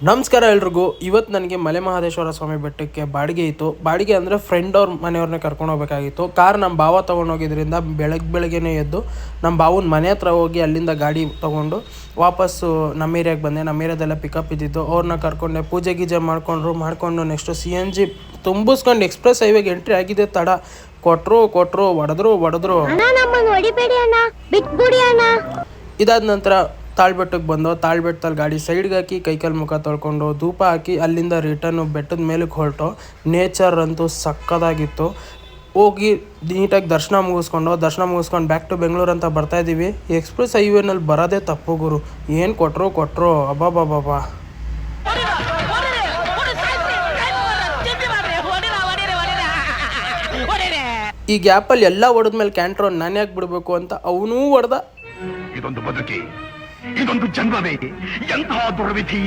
ನಮಸ್ಕಾರ ಎಲ್ರಿಗೂ. ಇವತ್ತು ನನಗೆ ಮಲೆ ಮಹದೇಶ್ವರ ಸ್ವಾಮಿ ಬೆಟ್ಟಕ್ಕೆ ಬಾಡಿಗೆ ಇತ್ತು. ಬಾಡಿಗೆ ಅಂದರೆ ಫ್ರೆಂಡ್ ಅವ್ರ ಮನೆಯವ್ರನ್ನೇ ಕರ್ಕೊಂಡು ಹೋಗ್ಬೇಕಾಗಿತ್ತು. ಕಾರ್ ನಮ್ಮ ಭಾವ ತೊಗೊಂಡೋಗಿದ್ರಿಂದ ಬೆಳಗ್ಗೆನೇ ಎದ್ದು ನಮ್ಮ ಭಾವನ ಮನೆ ಹತ್ರ ಹೋಗಿ ಅಲ್ಲಿಂದ ಗಾಡಿ ತೊಗೊಂಡು ವಾಪಸ್ಸು ನಮ್ಮ ಏರಿಯಾಗೆ ಬಂದೆ. ನಮ್ಮ ಏರಿಯಾದೆಲ್ಲ ಪಿಕಪ್ ಇದ್ದಿತ್ತು. ಅವ್ರನ್ನ ಕರ್ಕೊಂಡೆ, ಪೂಜೆ ಗೀಜೆ ಮಾಡಿಕೊಂಡು ನೆಕ್ಸ್ಟು CNG ತುಂಬಿಸ್ಕೊಂಡು ಎಕ್ಸ್ಪ್ರೆಸ್ ಹೈವೇಗೆ ಎಂಟ್ರಿ ಆಗಿದೆ. ತಡ ಕೊಟ್ಟರು ಹೊಡೆದ್ರು. ಇದಾದ ನಂತರ ತಾಳ್ಬೆಟ್ಟಕ್ಕೆ ಬಂದು ತಾಳ್ಬೆಟ್ಟದಲ್ಲಿ ಗಾಡಿ ಸೈಡ್ಗೆ ಹಾಕಿ ಕೈಕಾಲು ಮುಖ ತೊಳ್ಕೊಂಡು ಧೂಪ ಹಾಕಿ ಅಲ್ಲಿಂದ ರಿಟರ್ನು ಬೆಟ್ಟದ ಮೇಲಕ್ಕೆ ಹೊರಟು. ನೇಚರ್ ಅಂತೂ ಸಕ್ಕದಾಗಿತ್ತು. ಹೋಗಿ ನೀಟಾಗಿ ದರ್ಶನ ಮುಗಿಸ್ಕೊಂಡು ಬ್ಯಾಕ್ ಟು ಬೆಂಗಳೂರು ಅಂತ ಬರ್ತಾಯಿದ್ದೀವಿ. ಎಕ್ಸ್ಪ್ರೆಸ್ ಹೈವೇನಲ್ಲಿ ಬರೋದೇ ತಪ್ಪು ಗುರು. ಏನು ಕೊಟ್ಟರು ಅಬ್ಬಾಬಾಬಾ. ಈ ಗ್ಯಾಪಲ್ಲಿ ಎಲ್ಲ ಹೊಡೆದ್ಮೇಲೆ ಕ್ಯಾಂಟ್ರೋ ನಾನು ಯಾಕೆ ಬಿಡಬೇಕು ಅಂತ ಅವನೂ ಹೊಡೆದ. ಇದೊಂದು ಬದುಕಿ, ಇದೊಂದು ಜನ್ಮವೇ, ಎಂಥ ದುರ್ವಿಧಿ.